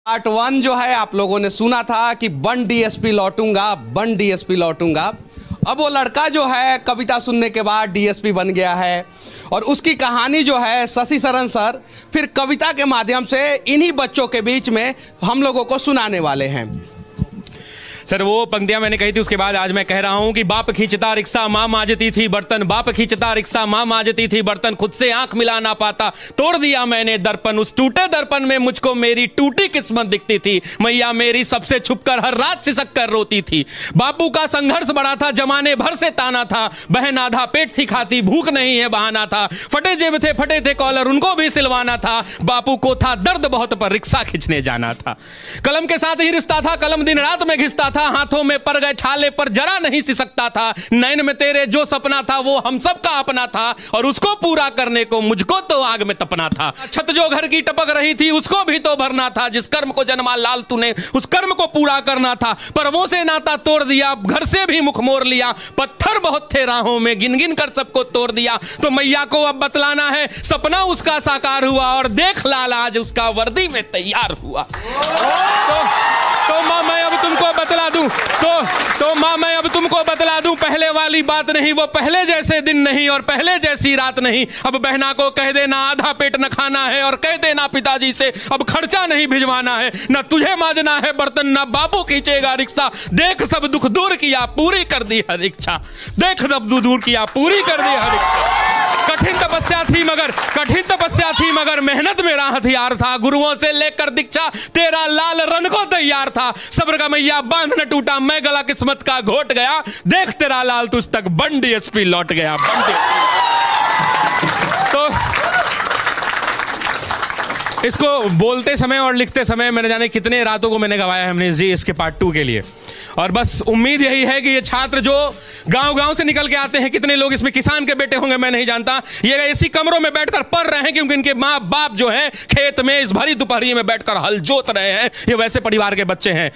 Part 1 जो है आप लोगों ने सुना था कि बन डीएसपी लौटूंगा, बन डीएसपी लौटूंगा। अब वो लड़का जो है कविता सुनने के बाद डीएसपी बन गया है और उसकी कहानी जो है शशि शरण सर फिर कविता के माध्यम से इन्हीं बच्चों के बीच में हम लोगों को सुनाने वाले हैं। सर वो पंक्तियां मैंने कही थी, उसके बाद आज मैं कह रहा हूं कि बाप खींचता रिक्शा मां मांजती थी बर्तन, बाप खींचता रिक्शा मां मांजती थी बर्तन, खुद से आंख मिला ना पाता तोड़ दिया मैंने दर्पण, उस टूटे दर्पण में मुझको मेरी टूटी किस्मत दिखती थी, मैया मेरी सबसे छुपकर हर रात सिसक कर रोती थी। बापू का संघर्ष बड़ा था, जमाने भर से ताना था, बहन आधा पेट थी खाती, भूख नहीं है बहाना था, फटे जेब थे फटे थे कॉलर उनको भी सिलवाना था, बापू को था दर्द बहुत पर रिक्शा खींचने जाना था। कलम के साथ ही रिश्ता था, कलम दिन रात में घिसता था, हाथों में पर गए छाले पर जरा नहीं सिसकता था, नैन में तेरे जो सपना था वो हम सब का अपना था और उसको पूरा करने को मुझको तो आग में तपना था। छत जो घर की टपक रही थी उसको भी तो भरना था, जिस कर्म को जन्मा लाल तूने उस कर्म को पूरा करना था, पर्वों से नाता तोड़ दिया, घर से भी मुख मोड़ लिया, पत्थर बहुत थे राहों में गिन गिन कर सबको तोड़ दिया, तो मैया को अब बतलाना है सपना उसका साकार हुआ और देख लाल आज उसका वर्दी में तैयार हुआ। तो मां मैं अब तुमको बतला दूं, तो मां मैं अब तुमको बतला दूं, पहले वाली बात नहीं, वो पहले जैसे दिन नहीं और पहले जैसी रात नहीं। अब बहना को कह देना आधा पेट न खाना है और कह देना पिताजी से अब खर्चा नहीं भिजवाना है, न तुझे मांजना है बर्तन न बापू खींचेगा रिक्शा, देख सब दुख दूर किया पूरी कर दी हर इच्छा, देख सब दुख दूर किया पूरी कर दी हर इच्छा। कठिन तपस्या थी मगर मेहनत मेरा हथियार था, गुरुओं से लेकर दीक्षा तेरा लाल रन को तैयार था, सब्र का मैया बांध न टूटा मैं गला किस्मत का घोट गया, देख तेरा लाल तुझ तक बन डीएसपी लौट गया। तो इसको बोलते समय और लिखते समय मैंने जाने कितने रातों को मैंने गवाया है हमने जी इसके पार्ट 2 के लिए, और बस उम्मीद यही है कि ये छात्र जो गांव-गांव से निकल के आते हैं, कितने लोग इसमें किसान के बेटे होंगे मैं नहीं जानता, ये ऐसी कमरों में बैठकर पढ़ रहे हैं क्योंकि इनके माँ बाप जो हैं खेत में इस भरी दोपहरी में बैठकर हल जोत रहे हैं, ये वैसे परिवार के बच्चे हैं।